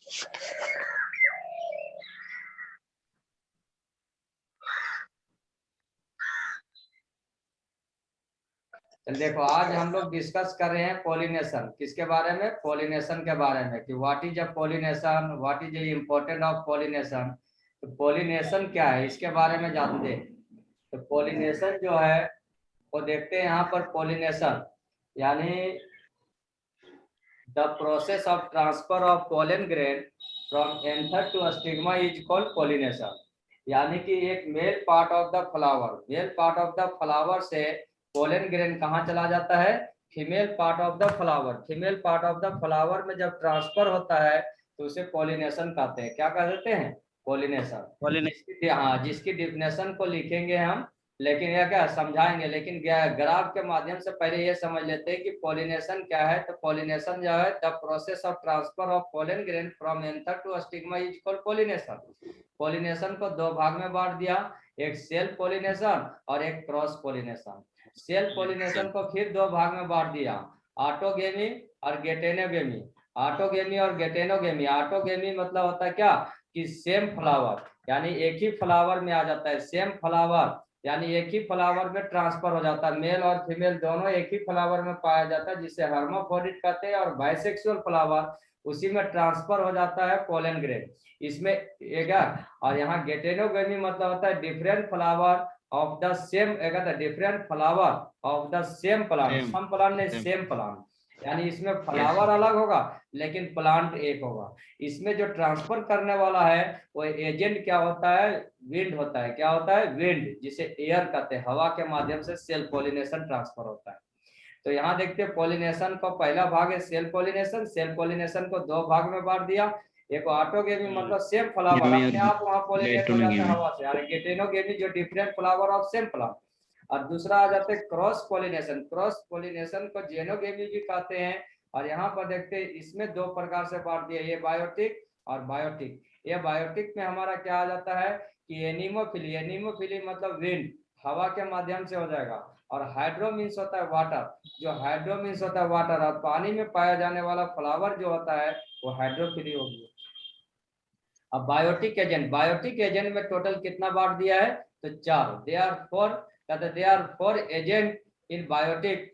देखो आज हम लोग डिस्कस कर रहे हैं पॉलिनेशन। किसके बारे में? पॉलिनेशन के बारे में कि what is a pollination, what is the important of pollination. तो पॉलिनेशन क्या है इसके बारे में जानते हैं। तो पॉलिनेशन जो है वो देखते हैं यहाँ पर। पॉलिनेशन यानी the process of transfer of pollen grain from anther to stigma is called pollination. यानी कि एक male part of the flower से पोलन ग्रेन कहाँ चला जाता है? Female part of the flower. Female part of the flower में जब ट्रांसफर होता है तो उसे पॉलिनेशन कहते हैं। क्या कह देते हैं? पॉलिनेशन। हाँ, जिसकी डिफिनेशन को लिखेंगे हम, लेकिन यह क्या समझाएंगे, लेकिन ग्राफ के माध्यम से पहले ये समझ लेते हैं कि पॉलिनेशन क्या है। तो पॉलिनेशन जो है the process of transfer of pollen grain from anther to stigma is called pollination. Pollination को दो भाग में बांट दिया, एक सेल्फ पॉलिनेशन और एक क्रॉस पॉलिनेशन। सेल्फ पॉलिनेशन को फिर दो भाग में बांट दिया, ऑटोगेमी और गेटेनोगेमी। ऑटोगेमी और गेटेनोगेमी। ऑटोगेमी मतलब होता है क्या कि सेम फ्लावर, यानी एक ही फ्लावर में आ जाता है। सेम फ्लावर यानी एक ही फ्लावर में ट्रांसफर हो जाता है। मेल और फीमेल दोनों एक ही फ्लावर में पाया जाता है, जिसे हर्माफ्रोडिट कहते हैं। और बाइसेक्सुअल फ्लावर, उसी में ट्रांसफर हो जाता है पोलन ग्रेन। इसमें एक और यहाँ गेटेनोगेमी मतलब होता है different flower of the same, different flower of the same plant. Some plant नहीं, सेम प्लांट। यानी इसमें फ्लावर अलग होगा लेकिन प्लांट एक होगा। इसमें जो ट्रांसफर करने वाला है वो एजेंट क्या होता है? विंड होता है। क्या होता है? विंड, जिसे एयर कहते हैं। हवा के माध्यम से सेल्फ पॉलिनेशन ट्रांसफर होता है। तो यहाँ देखते हैं पॉलिनेशन का पहला भाग है सेल्फ पॉलिनेशन। सेल्फ पॉलिनेशन को दो भाग में बांट दिया, एक ऑटोगेमी मतलब सेम फ्लावर अपने आप वहां पॉलिनेट हो जाता है हवा से, और गेटेनोगेमी जो different flower of same plant. और दूसरा आ जाते हैं क्रॉस पॉलिनेशन। क्रॉस पॉलिनेशन को जेनोगेमी भी कहते हैं। और यहाँ पर देखते हैं इसमें दो प्रकार से बांट दिया, ये बायोटिक और बायोटिक। ये बायोटिक में हमारा क्या आ जाता है कि एनीमोफिली। एनीमोफिली मतलब विंड, हवा के माध्यम से हो जाएगा। और हाइड्रो मीन्स होता है वाटर, जो हाइड्रो मीन्स होता है वाटर। और पानी में पाया जाने वाला फ्लावर जो होता है वो हाइड्रोफिली होगी। अब बायोटिक एजेंट, बायोटिक एजेंट में टोटल कितना बांट दिया है? तो चार। They are four agent in biotic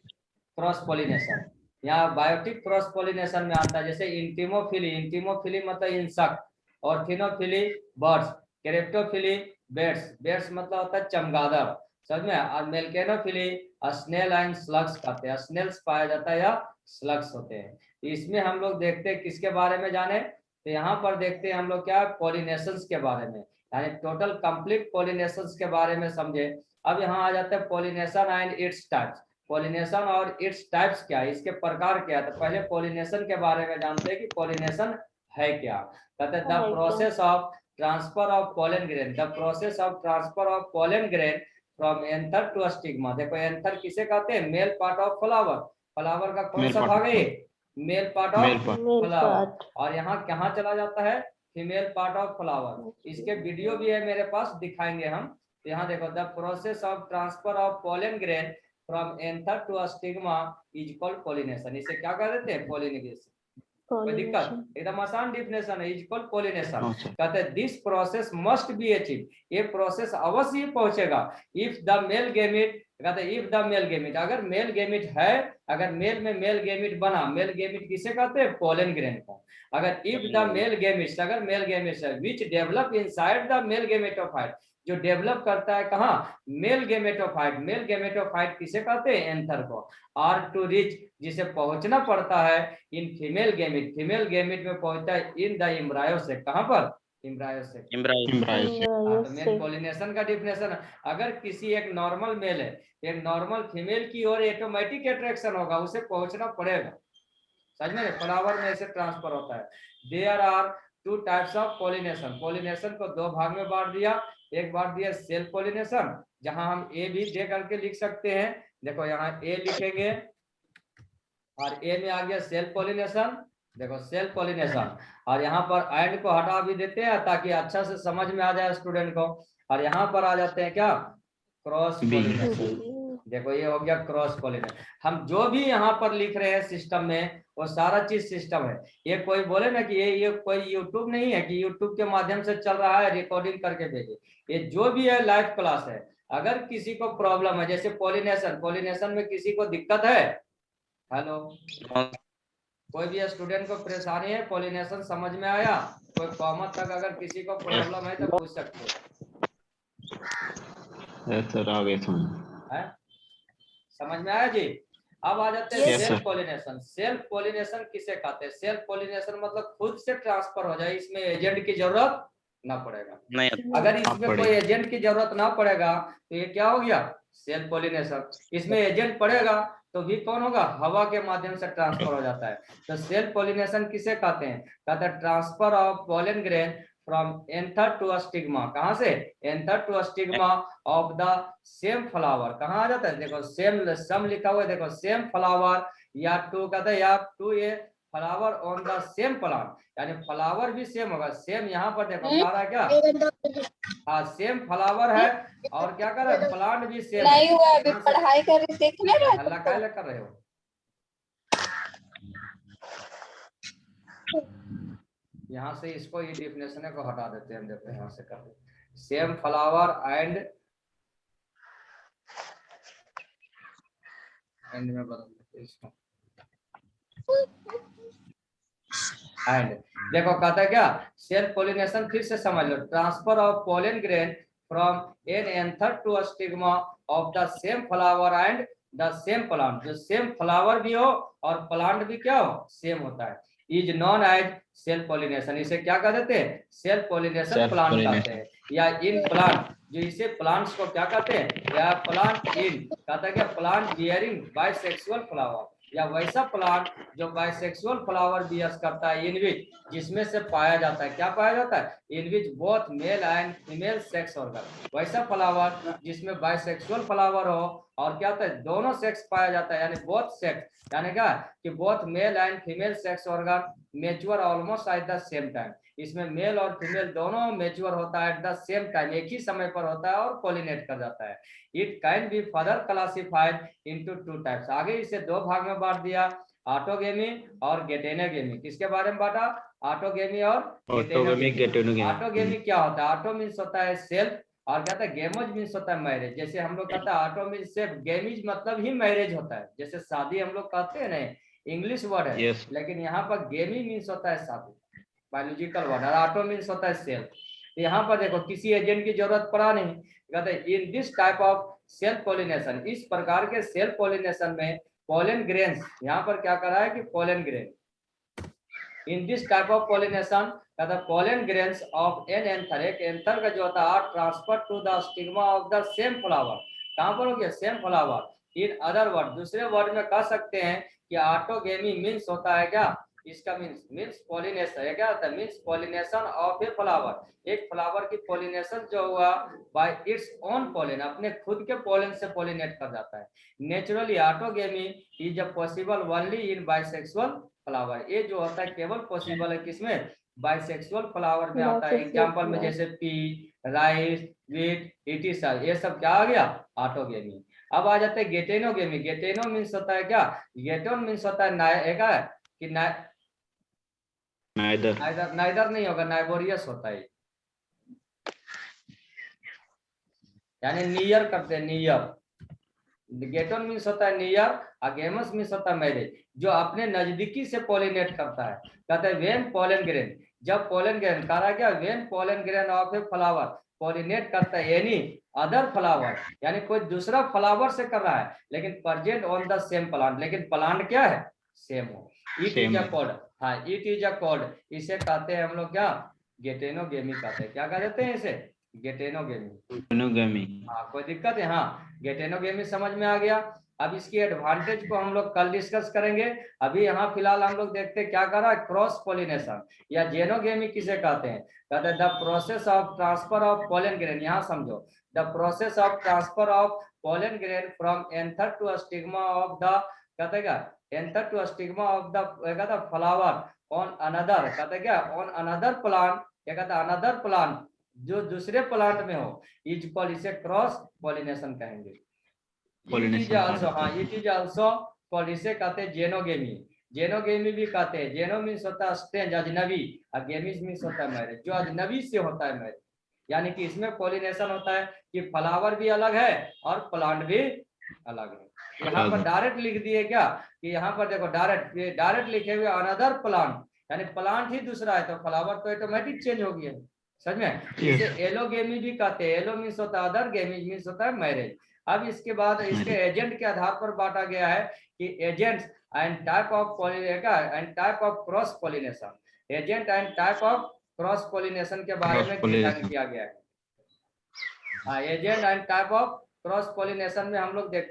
cross pollination. यहाँ बायोटिक क्रॉस पॉलिनेशन में आता है जैसे इंटिमोफिली। इंटिमोफिली मतलब इंसेक्ट, और थिनोफिली बर्ड्स, क्रेप्टोफिली बेड्स। बेड्स मतलब होता है चमगादड़, समझ में। और मेल्केनोफिली स्नेल एंड स्लग्स कहते हैं। स्नेल्स पाया जाता है या स्लग्स होते हैं। इसमें हम लोग देखते हैं किसके बारे में जाने। तो यहाँ पर देखते हैं हम लोग क्या पॉलिनेशंस के बारे में, यानी टोटल कंप्लीट पॉलिनेशंस के बारे में समझे। अब यहाँ आ जाते हैं pollination and its types. Pollination और इट्स टाइप्स क्या है, इसके प्रकार क्या है। तो पहले पॉलिनेशन के बारे में जानते हैं कि पॉलिनेशन है क्या। कहते हैं the process of transfer of pollen grain. The process of transfer of pollen grain from anther to stigma. देखो एंथर किसे कहते हैं? Male part of flower. Flower का कौन सा भाग है? Male part of flower. और यहाँ कहाँ चला जाता है? Female part of flower. इसके वीडियो भी है मेरे पास, दिखाएंगे हम। यहाँ देखो the process of transfer of pollen grain from anther to stigma is called pollination. इसे क्या कह देते हैं? पॉलिनेशन। कोई दिक्कत? एकदम आसान डिफिनेशन है, इज कॉल्ड पॉलिनेशन। कहते हैं this process must be achieve. ये प्रोसेस अवश्य ही पहुंचेगा इफ द मेल गेमिट। कहते हैं इफ द मेल गेमिट, अगर मेल गेमिट है, अगर मेल में मेल गेमिट बना। मेल गेमिट किसे कहते हैं? पोलन ग्रेन को। अगर इफ द मेल गेमिट्स, अगर मेल गेमिट्स है which develop inside the mail gametophyte, जो डेवलप करता है कहाँ? Mail gametophyte. मेल गेमेटोफाइट किसे कहते हैं? एंथर को। आर टू रिच, जिसे पहुंचना पड़ता है in female gamete. Female gamete में पहुंचता है इन द एम्ब्रायो से। कहां पर? एम्ब्रायो से। तो मेल पॉलिनेशन का डिफिनेशन, अगर किसी एक नॉर्मल मेल है, एक नॉर्मल फीमेल की ओर ऑटोमेटिक अट्रैक्शन होगा, उसे पहुंचना पड़ेगा। समझ में? फ्लावर में ऐसे ट्रांसफर होता है। There are two types of pollination. Pollination को दो भाग में बांट दिया। एक बांट दिया सेल्फ पॉलिनेशन, जहां हम ए भी दे करके लिख सकते हैं। देखो यहाँ ए लिखेंगे और ए में आ गया सेल्फ पॉलिनेशन। देखो सेल्फ पॉलिनेशन, और यहाँ पर एंड को हटा भी देते हैं ताकि अच्छा से समझ में आ जाए स्टूडेंट को। और यहाँ पर आ जाते हैं क्या? Cross pollination. देखो ये हो गया क्रॉस पॉलिनेशन। हम जो भी यहाँ पर लिख रहे हैं सिस्टम में वो सारा चीज सिस्टम है। ये कोई बोले ना कि ये कोई यूट्यूब नहीं है कि यूट्यूब के माध्यम से चल रहा है रिकॉर्डिंग करके भेजे। ये जो भी है लाइव क्लास है। अगर किसी को प्रॉब्लम है, जैसे पॉलिनेशन में किसी को दिक्कत है, हेलो, कोई भी स्टूडेंट को परेशानी है, पॉलिनेशन समझ में आया, कोई कॉमन तक अगर किसी को प्रॉब्लम है तो पूछ सकते हो। सर आ गए समझ में आया जी। अब आ जाते हैं Yes, self sir. Pollination. Self pollination किसे कहते हैं? सेल्फ पॉलिनेशन मतलब खुद से ट्रांसफर हो जाए, इसमें एजेंट की जरूरत ना पड़ेगा। नहीं, अगर इसमें कोई एजेंट की जरूरत ना पड़ेगा तो ये क्या हो गया? Self pollination. इसमें एजेंट पड़ेगा तो भी कौन होगा? हवा के माध्यम से ट्रांसफर हो जाता है। तो सेल्फ पॉलिनेशन किसे कहते हैं? कहते हैं transfer of pollen grain from anther to stigma. कहां से? Anther to stigma of the same flower. कहाँ आ जाता है? देखो सेम सम लिखा हुआ है, देखो सेम फ्लावर, या टू कहते हैं या to a flower on the same plant, यानी फ्लावर भी सेम होगा। सेम यहाँ पर देखो कह रहा है क्या? हाँ, सेम फ्लावर है और क्या कर रहा है? प्लांट भी सेम है। नहीं हुआ, अभी पढ़ाई कर रहे, देखने रहे हल्ला काहे कर रहे हो? यहाँ से इसको ये डिफिनेशन को हटा देते हैं हम, देखते हैं यहाँ से कर सेम फ्लावर एंड में बदल देते हैं इसको। एंड देखो कहता है क्या? सेल्फ पॉलिनेशन फिर से समझ लो, transfer of pollen grain from an anther to stigma of the same flower and the same plant. जो सेम फ्लावर भी हो और प्लांट भी क्या हो? सेम होता है। Is known as self pollination. इसे क्या कह देते हैं? सेल्फ पॉलिनेशन प्लांट कहते हैं। या इन प्लांट, जो इसे प्लांट्स को क्या कहते हैं? या प्लांट इन कहता है क्या? प्लांट बियरिंग बाइसेक्सुअल फ्लावर, या वैसा प्लांट जो बाइसेक्सुअल फ्लावर बियर्स करता है, इन विच, जिसमें से पाया जाता है, क्या पाया जाता है? In which both male and female sex organ. वैसा फ्लावर जिसमें बाइसेक्सुअल फ्लावर हो और क्या होता है? दोनों सेक्स पाया जाता है, यानी बोथ सेक्स, यानी क्या कि both male and female sex organ mature almost at the same time. इसमें मेल और फीमेल दोनों मैच्योर होता है एट द सेम टाइम, एक ही समय पर होता है और पॉलिनेट कर जाता है। It can be further classified into two types. आगे इसे दो भाग में बांट दिया, ऑटोगेमी और गेटेनोगेमी। किसके बारे में बांटा? ऑटोगेमी और गेटेनोगेमी। ऑटोगेमी क्या होता है? ऑटो मीन्स होता है सेल्फ, और क्या होता है? गेमोज मीन्स होता है मैरिज। जैसे हम लोग कहते हैं ऑटो मीन्स सेल्फ, गेमीज मतलब ही मैरिज होता है। जैसे शादी हम लोग कहते हैं ना, इंग्लिश वर्ड है, Yes. लेकिन यहाँ पर गेमी मीन्स होता है शादी, बायोलॉजिकल वर्ड, और ऑटो मीन्स होता है सेल्फ। यहाँ पर देखो किसी एजेंट की जरूरत पड़ा नहीं, कहते हैं in this type of self pollination, इस प्रकार के सेल्फ पॉलिनेशन में पोलन ग्रेन्स, यहाँ पर क्या कर रहा है कि pollen grain, in this type of pollination कहता है pollen grains of an anther, एक एंथर का जो होता है transfer to the stigma of the same flower. कहाँ पर हो गया? Same flower. In other word, दूसरे वर्ड में कह सकते हैं कि ऑटोगेमी मीन्स होता है क्या? इसका मीन्स पॉलिनेशन है। क्या होता है? Means pollination of a flower. एक फ्लावर की पॉलिनेशन जो हुआ बाय इट्स ओन पोलन, अपने खुद के पोलन से पॉलिनेट कर जाता है। Naturally autogamy is possible only in bisexual flower. ये जो होता है केवल पॉसिबल है किसमें? बाइसेक्सुअल फ्लावर में आता है। एग्जांपल में जैसे पी, राइस, व्हीट, इटिसल, ये सब क्या आ गया? ऑटोगेमी। अब आ जाते हैं गेटेनोगेमी। गेटेनो मीन्स होता है क्या? गेटोन मीन्स होता है कि नाइदर नहीं होगा, नाइबोरियस होता है, यानी नियर करते हैं, नियर। गेटोन मीन्स होता है नियर, और गेमस मीन्स होता है मैरिज, जो अपने नजदीकी से पॉलिनेट करता है। कहते हैं वेन पोलन ग्रेन, जब पोलन ग्रेन कह रहा है क्या? When pollen grain of a flower pollinate करता है एनी अदर फ्लावर, यानी कोई दूसरा फ्लावर से कर रहा है लेकिन present on the same plant, लेकिन प्लांट क्या है? सेम हो। इट इज अ कोड, हाँ, इट इज अ कोड। इसे कहते हैं हम लोग क्या? गेटेनोगेमी कहते हैं। क्या कह देते हैं इसे? गेटेनोगेमी। हाँ, कोई दिक्कत है? हाँ, गेटेनोगेमी समझ में आ गया। अब इसकी एडवांटेज को हम लोग कल डिस्कस करेंगे। अभी यहाँ फिलहाल हम लोग देखते हैं क्या कर रहा है? क्रॉस पॉलिनेशन या जेनोगेमी किसे कहते हैं? कहते हैं the process of transfer of pollen grain. यहाँ समझो, the process of transfer of pollen grain from anther to stigma of the, कहते हैं क्या? Anther to stigma of the flower on another, कहते हैं क्या? ऑन अनदर प्लांट, क्या कहता है? अनदर प्लांट जो दूसरे प्लांट में हो, इज कॉल्ड, इसे क्रॉस पॉलिनेशन कहेंगे। इट इज आल्सो कॉल्ड, इसे कहते हैं जेनोगेमी। जेनोगेमी भी कहते हैं। जेनो मीन्स होता है स्ट्रेंज, अजनबी, और गेमीज मीन्स होता है मैरिज, जो अजनबी से होता है मैरिज। यानी कि इसमें पॉलिनेशन होता है कि फ्लावर भी अलग है और प्लांट भी अलग है। यहाँ पर डायरेक्ट लिख दिए क्या कि यहाँ पर देखो डायरेक्ट लिखे हुए अनदर प्लांट, यानी प्लांट ही दूसरा है, तो फ्लावर तो ऑटोमेटिक चेंज हो गया, समझ में। इसे एलोगेमी भी कहते हैं। एलो मीन्स होता है अदर, गेमी मीन्स होता है मैरिज। अब इसके बाद इसके एजेंट के आधार पर बांटा गया है कि agents and type of and type of cross pollination. Agent and type of cross pollination के बारे में डिफाइन किया गया है। Agent and type of cross pollination में हम लोग देखते